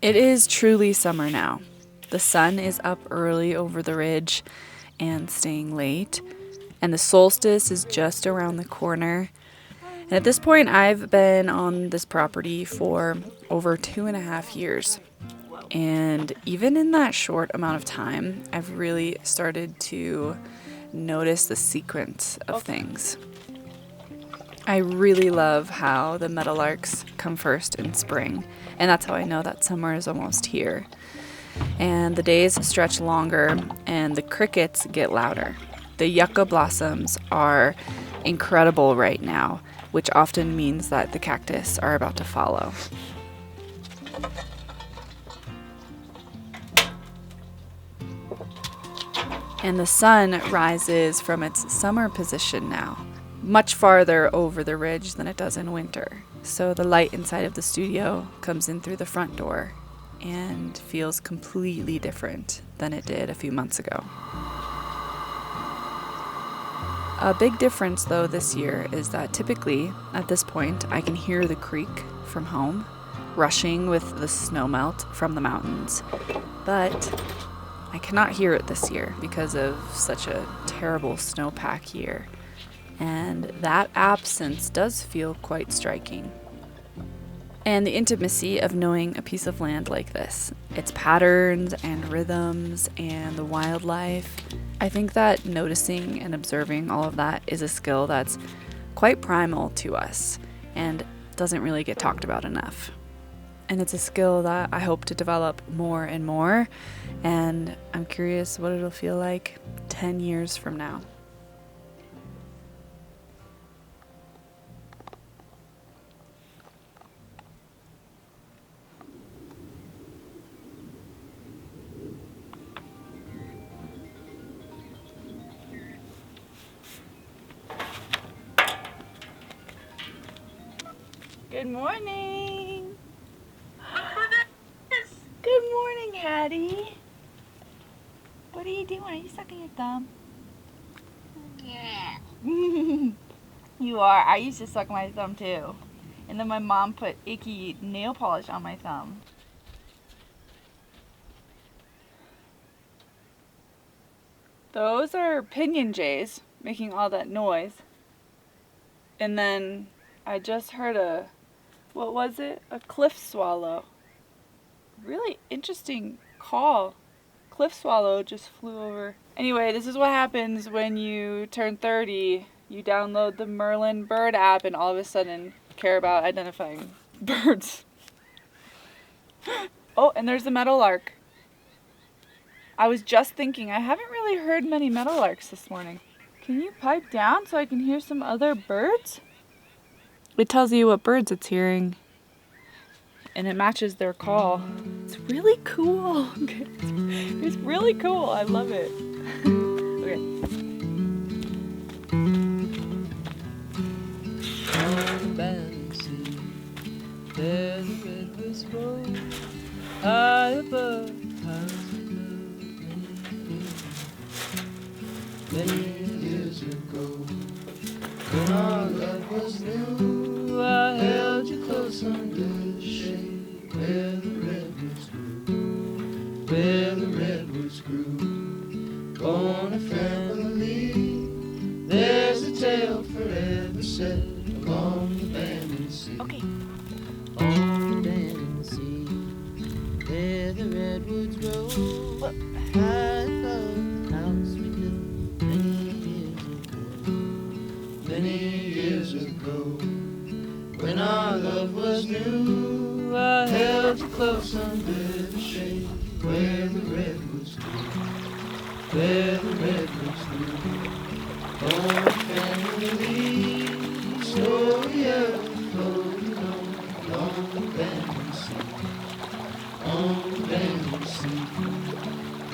It is truly summer now. The sun is up early over the ridge and staying late, and the solstice is just around the corner. And at this point, I've been on this property for over 2.5 years. And even in that short amount of time, I've really started to notice the sequence of things. I really love how the meadowlarks come first in spring, and that's how I know that summer is almost here. And the days stretch longer and the crickets get louder. The yucca blossoms are incredible right now, which often means that the cactus are about to follow. And the sun rises from its summer position now, much farther over the ridge than it does in winter. So the light inside of the studio comes in through the front door and feels completely different than it did a few months ago. A big difference though this year is that typically at this point I can hear the creek from home rushing with the snowmelt from the mountains, but I cannot hear it this year because of such a terrible snowpack year, and that absence does feel quite striking. And the intimacy of knowing a piece of land like this, its patterns and rhythms and the wildlife, I think that noticing and observing all of that is a skill that's quite primal to us and doesn't really get talked about enough. And it's a skill that I hope to develop more and more, and I'm curious what it'll feel like 10 years from now. Good morning. Good morning, Hattie. What are you doing? Are you sucking your thumb? Yeah. You are. I used to suck my thumb too. And then my mom put icky nail polish on my thumb. Those are pinion jays making all that noise. And then I just heard what was it? A cliff swallow. Really interesting call. Cliff swallow just flew over. Anyway, this is what happens when you turn 30. You download the Merlin Bird app and all of a sudden care about identifying birds. Oh, and there's the meadowlark. I was just thinking, I haven't really heard many meadowlarks this morning. Can you pipe down so I can hear some other birds? It tells you what birds it's hearing, and it matches their call. It's really cool. It's really cool. I love it. Okay. On the barren sea, there the redwoods grow, high above the house we love. Many years ago, when our love was new, I held you close under the shade where the redwoods grew, where the redwoods grew. Born a family, there's a tale forever set along the Bandon Sea. Okay. On the Bandon Sea, there the redwoods grow, high above the house we built many years ago. When our love was new, I held you close under the shade where the redwoods grew, where the redwoods grew. Oh, family, slowly ever floating on the Bandon Sea, on the Bandon Sea,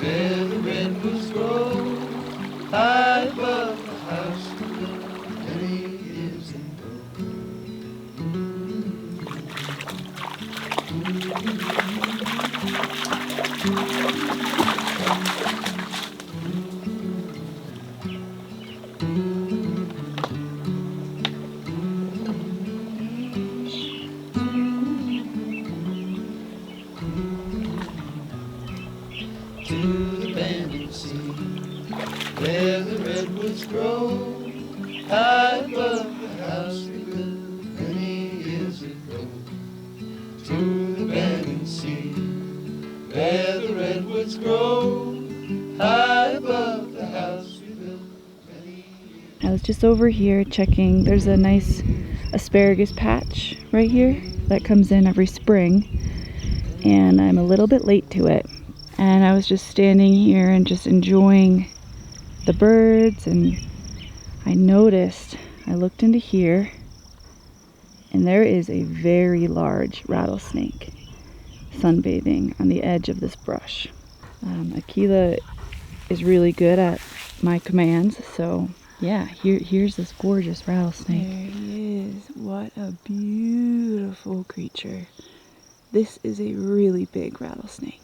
where the redwoods grow, high above the house we built many years ago. sea, where the redwoods grow, high above the house we built many years ago. To the Bering Sea, where the redwoods grow, high above the house we built many years ago. I was just over here checking. There's a nice asparagus patch right here that comes in every spring, and I'm a little bit late to it. And I was just standing here and just enjoying the birds, and I noticed, I looked into here, and there is a very large rattlesnake sunbathing on the edge of this brush. Akila is really good at my commands, so yeah, here's this gorgeous rattlesnake. There he is. What a beautiful creature. This is a really big rattlesnake.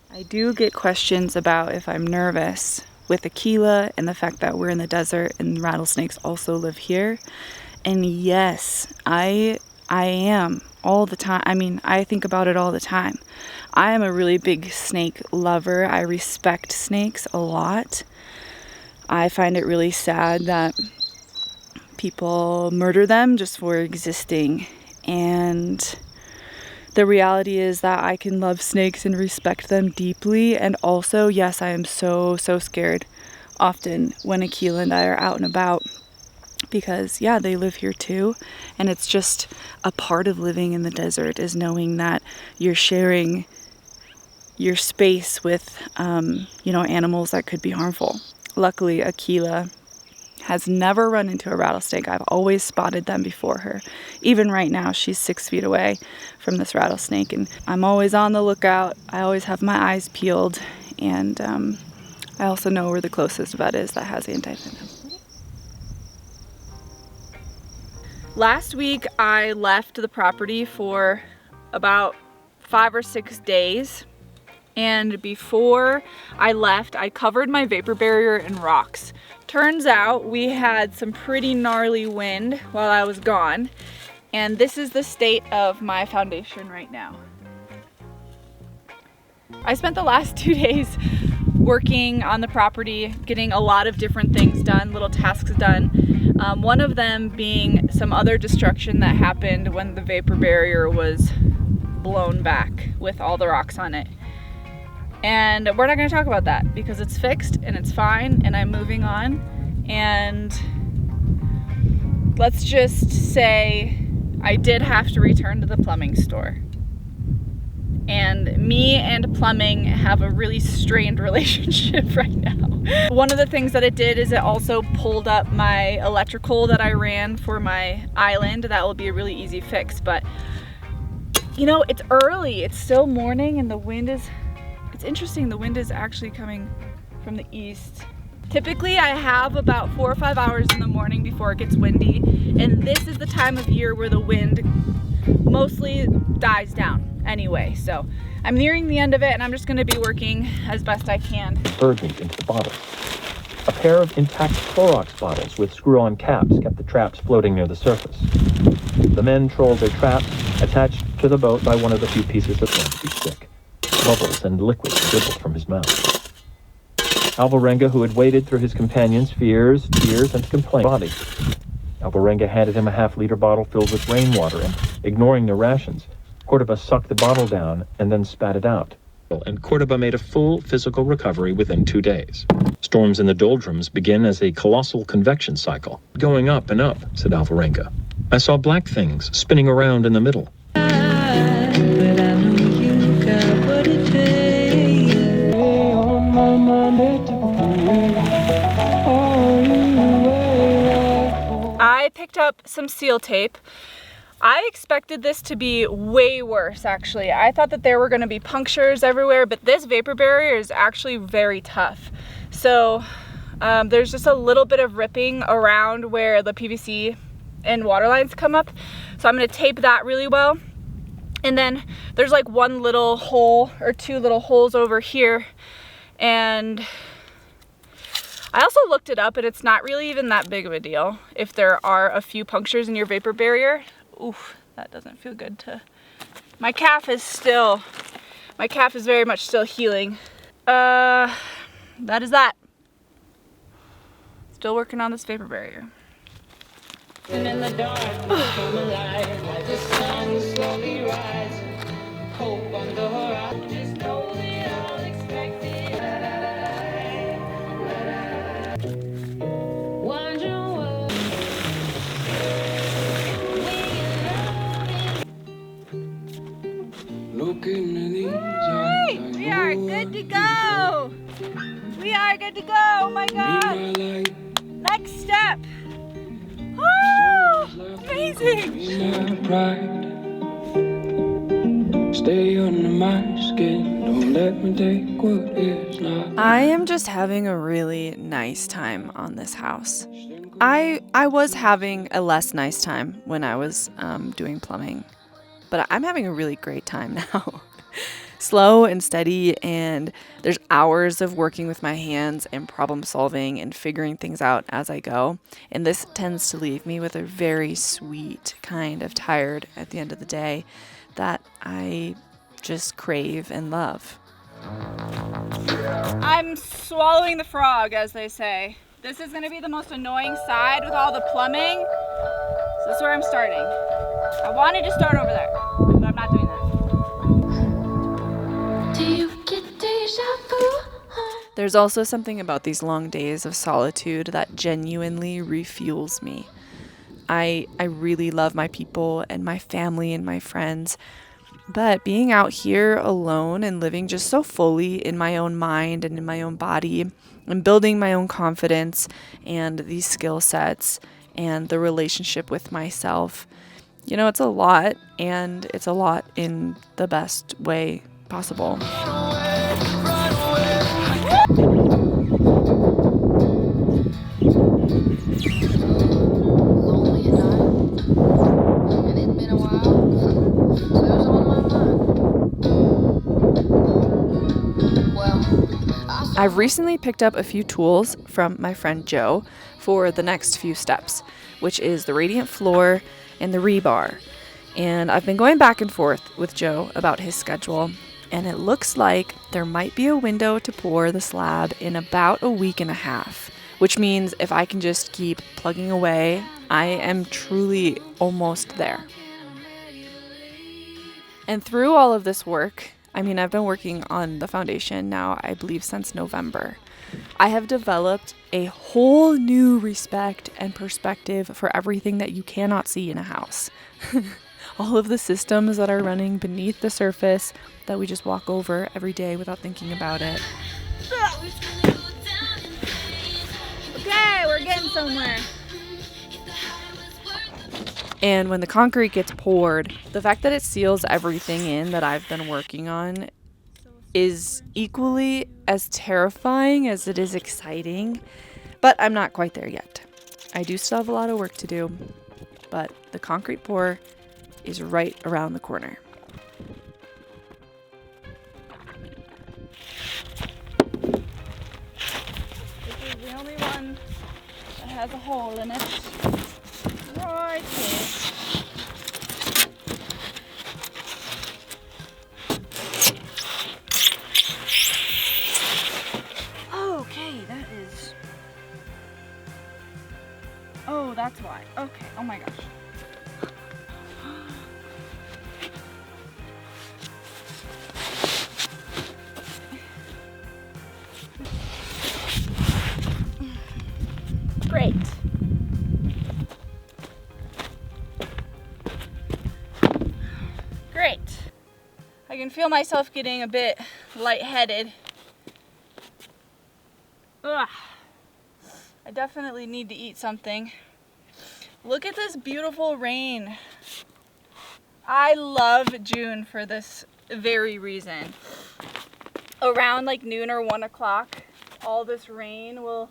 I do get questions about if I'm nervous with Akila and the fact that we're in the desert and rattlesnakes also live here. And yes, I am all the time. I mean, I think about it all the time. I am a really big snake lover. I respect snakes a lot. I find it really sad that people murder them just for existing. And the reality is that I can love snakes and respect them deeply. And also, yes, I am so scared often when Akila and I are out and about, because yeah, they live here too. And it's just a part of living in the desert, is knowing that you're sharing your space with, animals that could be harmful. Luckily, Akila has never run into a rattlesnake. I've always spotted them before her. Even right now, she's 6 feet away from this rattlesnake, and I'm always on the lookout. I always have my eyes peeled, and I also know where the closest vet is that has anti-venom. Last week, I left the property for about 5 or 6 days. And before I left, I covered my vapor barrier in rocks. Turns out we had some pretty gnarly wind while I was gone. And this is the state of my foundation right now. I spent the last 2 days working on the property, getting a lot of different things done, little tasks done. One of them being some other destruction that happened when the vapor barrier was blown back with all the rocks on it. And we're not going to talk about that because it's fixed and it's fine and I'm moving on. And let's just say I did have to return to the plumbing store. And me and plumbing have a really strained relationship right now. One of the things that it did is it also pulled up my electrical that I ran for my island. That will be a really easy fix, but you know, it's early, it's still morning, and the wind is, it's interesting, the wind is actually coming from the east. Typically I have about 4 or 5 hours in the morning before it gets windy, and this is the time of year where the wind mostly dies down anyway. So I'm nearing the end of it, and I'm just going to be working as best I can. Bird meat into the bottles. A pair of intact Clorox bottles with screw-on caps kept the traps floating near the surface. The men trolled their traps, attached to the boat by one of the few pieces of bamboo stick. Bubbles and liquid dribbled from his mouth. Alvarenga, who had waded through his companion's fears, tears, and complaint body. Alvarenga handed him a half-liter bottle filled with rainwater, and, ignoring their rations, Cordoba sucked the bottle down and then spat it out. And Cordoba made a full physical recovery within 2 days. Storms in the doldrums begin as a colossal convection cycle. Going up and up, said Alvarenga. I saw black things spinning around in the middle. I picked up some seal tape. I expected this to be way worse, actually. I thought that there were going to be punctures everywhere, but this vapor barrier is actually very tough. So there's just a little bit of ripping around where the PVC and water lines come up. So I'm going to tape that really well. And then there's like one little hole or two little holes over here. And I also looked it up, and it's not really even that big of a deal if there are a few punctures in your vapor barrier. Oof, that doesn't feel good to... My calf is very much still healing. That is that. Still working on this vapor barrier. And in the dark, come alive, like the sun slowly rising. Hope on the horizon, just know the unexpected. Wonder what looking at these eyes, We are good to go. We are good to go. Oh my God. Next step. Oh, amazing. Stay under my skin, don't let me take what is not. I am just having a really nice time on this house. I was having a less nice time when I was doing plumbing, but I'm having a really great time now. Slow and steady, and there's hours of working with my hands and problem solving and figuring things out as I go. And this tends to leave me with a very sweet kind of tired at the end of the day that I just crave and love. I'm swallowing the frog, as they say. This is going to be the most annoying side with all the plumbing. So this is where I'm starting. I wanted to start over there, but I'm not doing that. Do you get deja vu? There's also something about these long days of solitude that genuinely refuels me. I really love my people and my family and my friends, but being out here alone and living just so fully in my own mind and in my own body and building my own confidence and these skill sets and the relationship with myself, you know, it's a lot, and it's a lot in the best way possible. Lonely at night. And it's been a while. So it was on my mind. Well, I've recently picked up a few tools from my friend Joe for the next few steps, which is the radiant floor and the rebar. And I've been going back and forth with Joe about his schedule, and it looks like there might be a window to pour the slab in about a week and a half, which means if I can just keep plugging away, I am truly almost there. And through all of this work, I mean, I've been working on the foundation now, I believe, since November. I have developed a whole new respect and perspective for everything that you cannot see in a house. All of the systems that are running beneath the surface that we just walk over every day without thinking about it. Okay, we're getting somewhere. And when the concrete gets poured, the fact that it seals everything in that I've been working on is equally as terrifying as it is exciting, but I'm not quite there yet. I do still have a lot of work to do, but the concrete pour is right around the corner. This is the only one that has a hole in it. Right here. Okay, that is... Oh, that's why. Okay, oh my gosh. Great. Great. I can feel myself getting a bit lightheaded. Ugh. I definitely need to eat something. Look at this beautiful rain. I love June for this very reason. Around like noon or 1 o'clock, all this rain will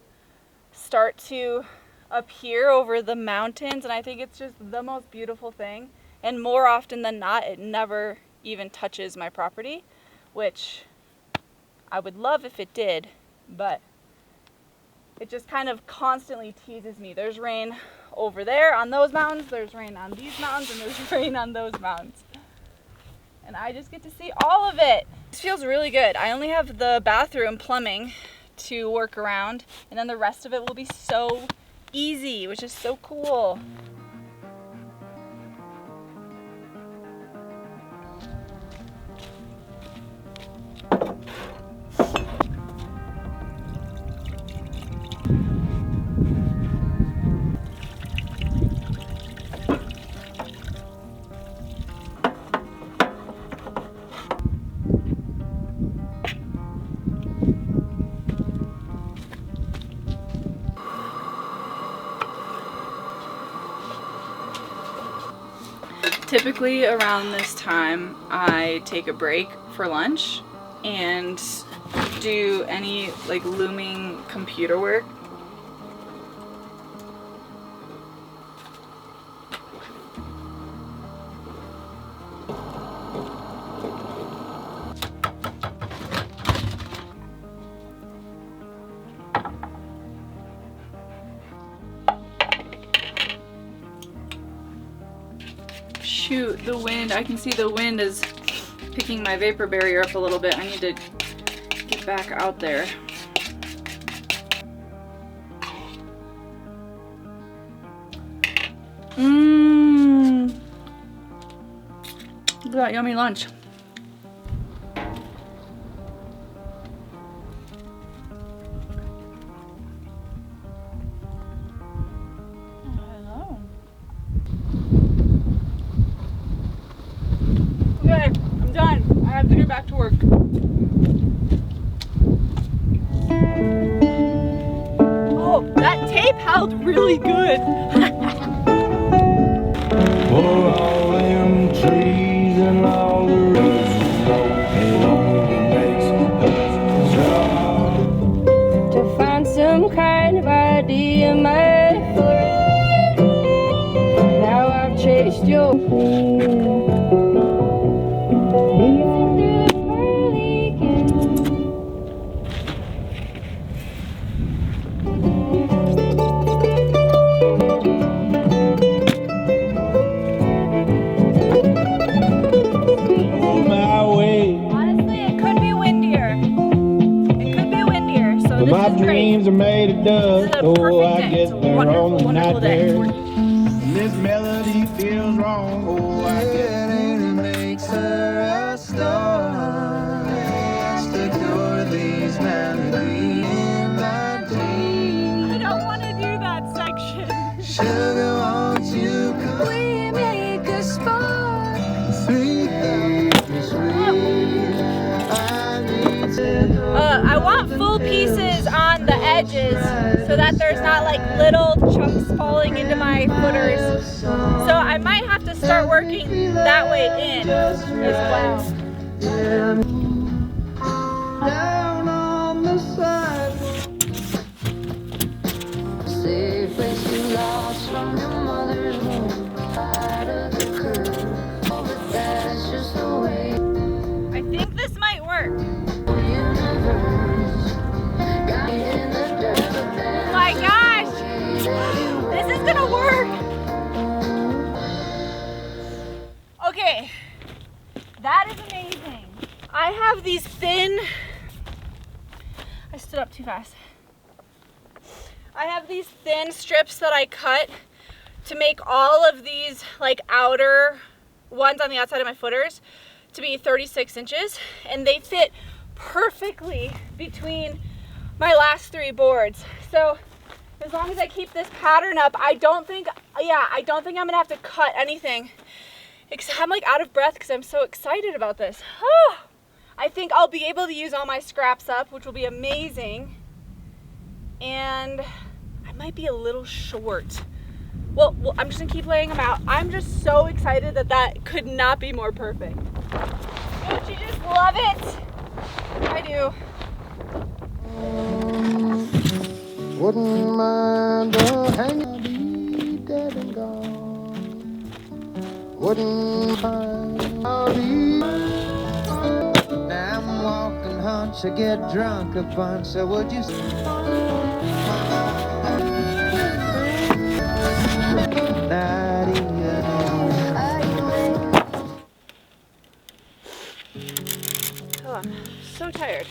start to appear over the mountains, and I think it's just the most beautiful thing. And more often than not, it never even touches my property, which I would love if it did, but it just kind of constantly teases me. There's rain over there on those mountains, there's rain on these mountains, and there's rain on those mountains. and I just get to see all of it. This feels really good. I only have the bathroom plumbing to work around, and then the rest of it will be so easy, which is so cool. Typically around this time, I take a break for lunch and do any like looming computer work. Shoot, the wind. I can see the wind is picking my vapor barrier up a little bit. I need to get back out there. Look at that yummy lunch. Okay, I'm done. I have to get back to work. Oh, that tape held really good. For all them trees and all the roots, it only makes us strong. To find some kind of idea in my foot. Now I've chased your On my way, Honestly, it could be windier. It could be windier, so but my this is great. dreams are made of This is dust. a Oh, perfect I day. guess It's a they're wonderful, on the wonderful night day. there. And this melody feels wrong. Oh, I guess it makes her a star. To adore these melodies in my dreams. I don't want to do that section. Sugar, won't you come? we make a spark. Sweet, sweet. I need to I want full pieces on the edges so that there's not like little chunks falling into my footers. So I might have to start working that way in as well. down on the side. Safe place you lost from your mother's womb. Side of the curve. Oh, but that's just the way I think this might work. the universe got me in the dirt. But then Oh my gosh! This is gonna work! Okay, that is amazing. I have these thin, I stood up too fast. I have these thin strips that I cut to make all of these like outer ones on the outside of my footers to be 36 inches, and they fit perfectly between my last 3 boards. So as long as I keep this pattern up, I don't think I'm gonna have to cut anything. I'm like out of breath because I'm so excited about this. Oh, I think I'll be able to use all my scraps up, which will be amazing. And I might be a little short. Well, I'm just gonna keep laying them out. I'm just so excited that could not be more perfect. Don't you just love it? I do. Wouldn't mind hanging, be dead and gone. Wouldn't mind, I'll be. Now I'm walking hunch, I get drunk a bunch, so would you? Oh, I'm so tired.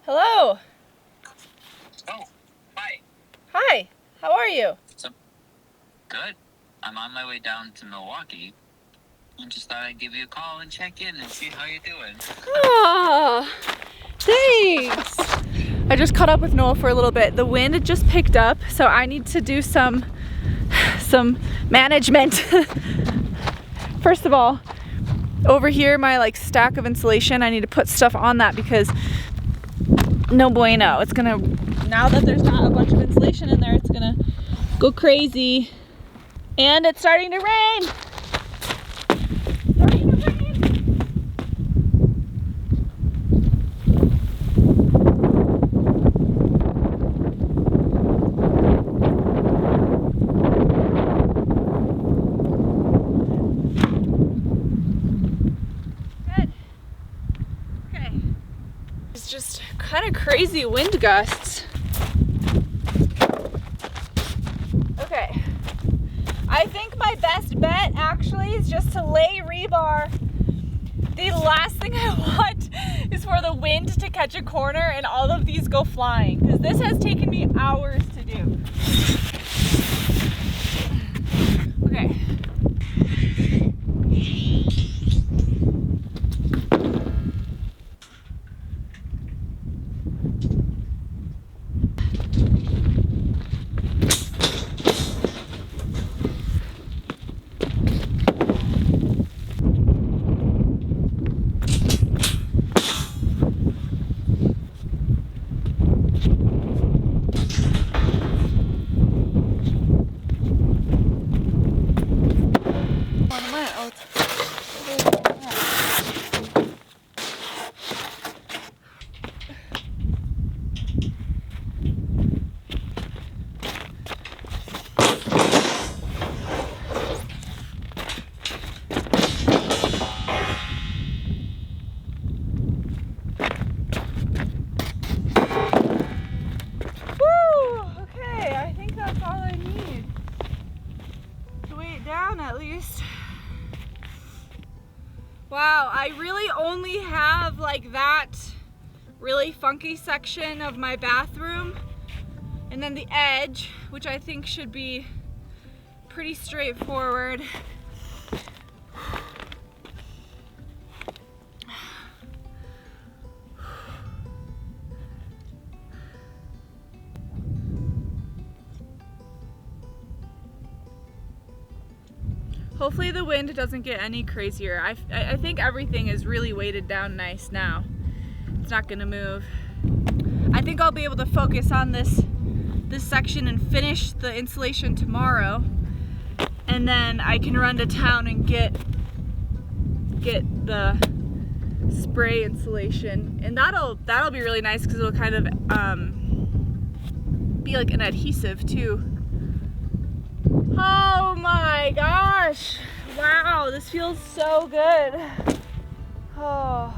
Hello. Oh, hi. Hi. How are you? Good. I'm on my way down to Milwaukee. I just thought I'd give you a call and check in and see how you're doing. Oh, thanks. I just caught up with Noel for a little bit. The wind just picked up, so I need to do some management. First of all, over here, my like stack of insulation, I need to put stuff on that because no bueno. It's gonna, now that there's not a bunch of insulation in there, it's gonna go crazy. And it's starting to rain. Starting to rain. Good. Okay. It's just kind of crazy wind gusts. Okay. I think my best bet actually is just to lay rebar. The last thing I want is for the wind to catch a corner and all of these go flying, because this has taken me hours to do. Okay. At least. Wow, I really only have like that really funky section of my bathroom and then the edge, which I think should be pretty straightforward. Hopefully the wind doesn't get any crazier. I think everything is really weighted down nice now. It's not gonna move. I think I'll be able to focus on this section and finish the insulation tomorrow. And then I can run to town and get the spray insulation. And that'll be really nice because it'll kind of be like an adhesive too. Oh my gosh! Wow, this feels so good. Oh.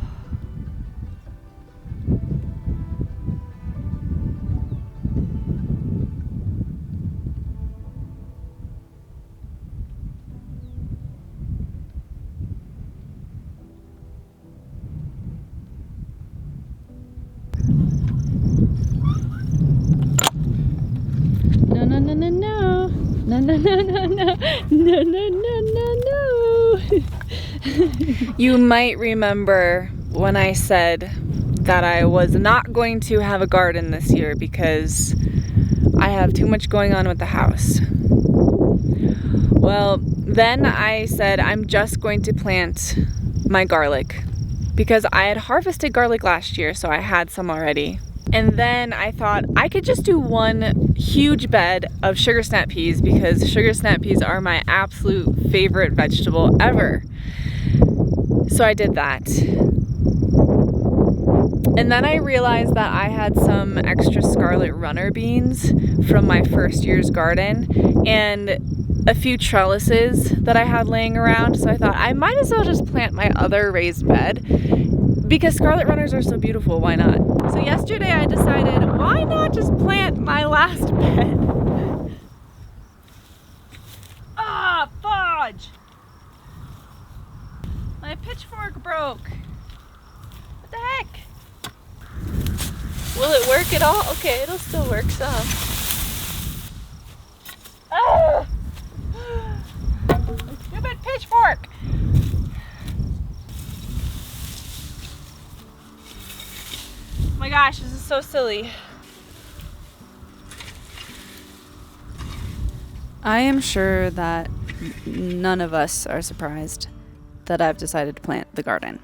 No, no, no, no, no. No, no, no, no, no, no, no, no, no, no. You might remember when I said that I was not going to have a garden this year because I have too much going on with the house. Well, then I said I'm just going to plant my garlic because I had harvested garlic last year, so I had some already. And then I thought I could just do one huge bed of sugar snap peas because sugar snap peas are my absolute favorite vegetable ever. So I did that. And then I realized that I had some extra scarlet runner beans from my first year's garden and a few trellises that I had laying around. So I thought I might as well just plant my other raised bed because scarlet runners are so beautiful, why not? So yesterday I decided, why not just plant my last bed. Ah, fudge! My pitchfork broke. What the heck? Will it work at all? Okay, it'll still work some. Ah! Stupid pitchfork! Oh my gosh, this is so silly. I am sure that none of us are surprised that I've decided to plant the garden.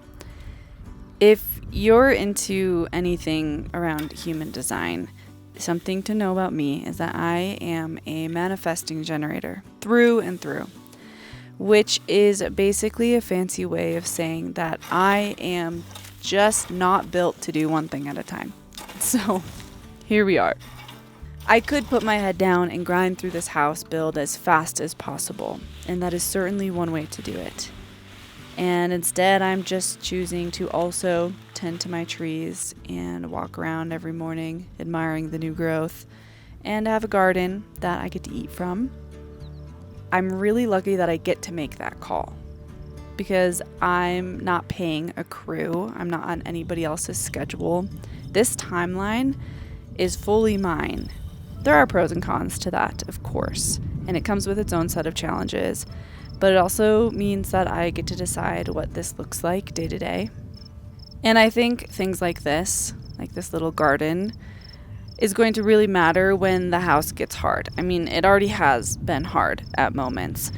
If you're into anything around human design, something to know about me is that I am a manifesting generator through and through, which is basically a fancy way of saying that I am just not built to do one thing at a time. So here we are. I could put my head down and grind through this house build as fast as possible, and that is certainly one way to do it. And instead, I'm just choosing to also tend to my trees and walk around every morning admiring the new growth and have a garden that I get to eat from. I'm really lucky that I get to make that call because I'm not paying a crew. I'm not on anybody else's schedule. This timeline is fully mine. There are pros and cons to that, of course, and it comes with its own set of challenges. But it also means that I get to decide what this looks like day to day. And I think things like this little garden, is going to really matter when the house gets hard. I mean, it already has been hard at moments,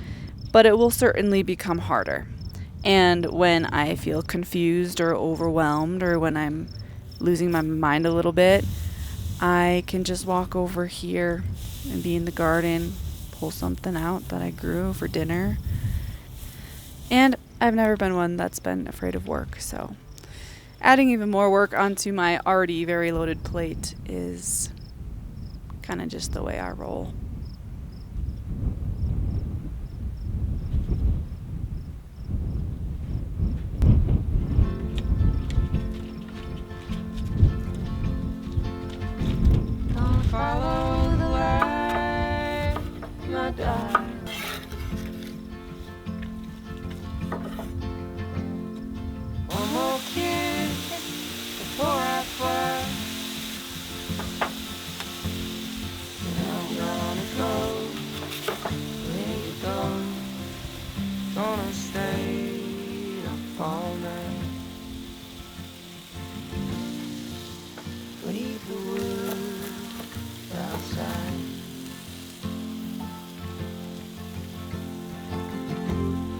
but it will certainly become harder. And when I feel confused or overwhelmed or when I'm losing my mind a little bit, I can just walk over here and be in the garden, pull something out that I grew for dinner. And I've never been one that's been afraid of work, so adding even more work onto my already very loaded plate is kind of just the way I roll. Don't follow the light, my darling. One more kiss before I fly. And I'm gonna go where you go. Gonna stay up all night. Leave the world outside.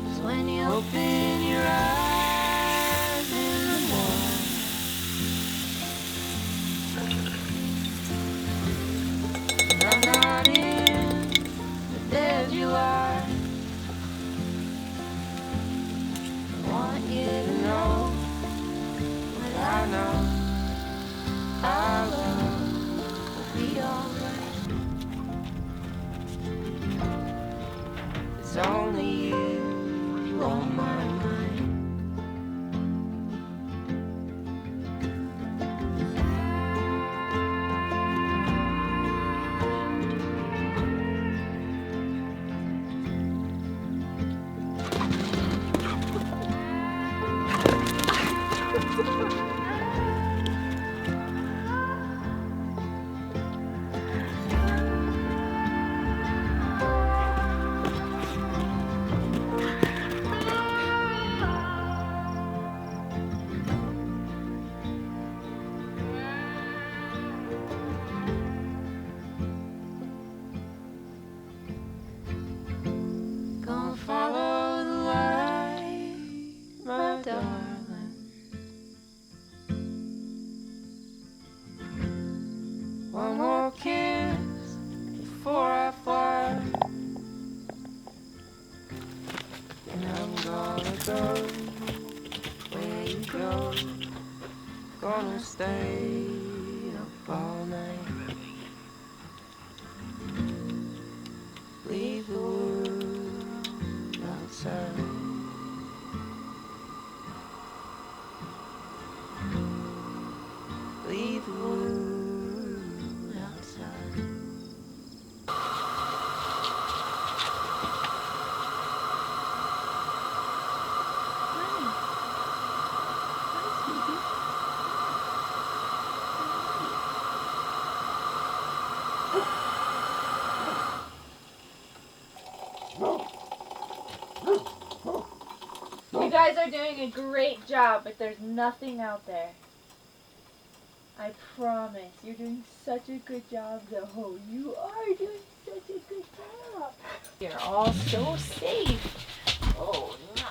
'Cause when you open your eyes in the morning, I'm not in the bed you are. I want you to know what I know. Our love will be alright. It's only you on my mind. Gonna follow the light, my darling. One more kiss before I fly. And I'm gonna go where you go. Gonna stay up all night. Leave the world outside. Leave the world outside. guys are doing a great job, but there's nothing out there. I promise. You're doing such a good job, though. You are doing such a good job. You're all so safe. Oh, no.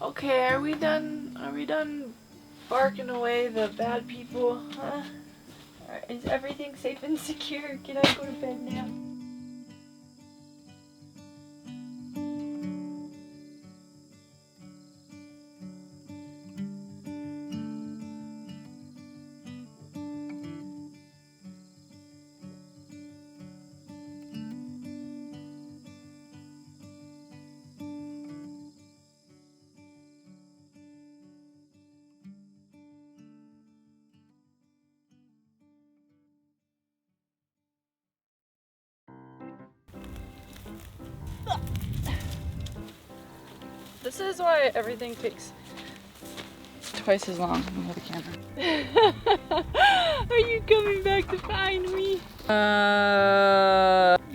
Okay, are we done? Are we done barking away the bad people? Huh? Is everything safe and secure? Can I go to bed now? This is why everything takes twice as long to hold the camera. Are you coming back to find me?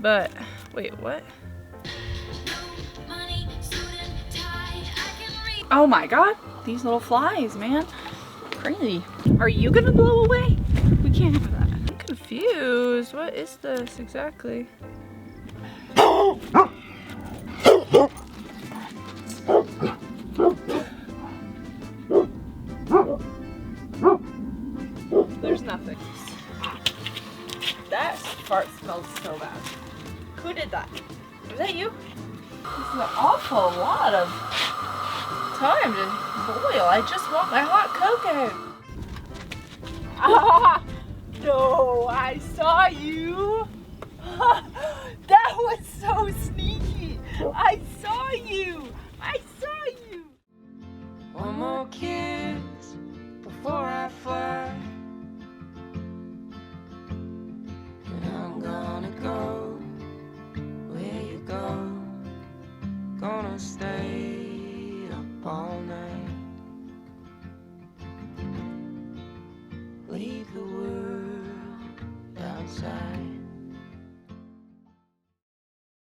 But wait, what? Oh my god, these little flies, man. Crazy. Are you gonna blow away? We can't have that. I'm confused. What is this exactly? There's nothing. That fart smells so bad. Who did that? Was that you? This is an awful lot of time to boil. I just want my hot cocoa. Ah! No, I saw you. That was so sneaky. I saw you. I saw you. One more kiss before I fly, and I'm gonna go where you go. Gonna stay up all night, leave the world outside.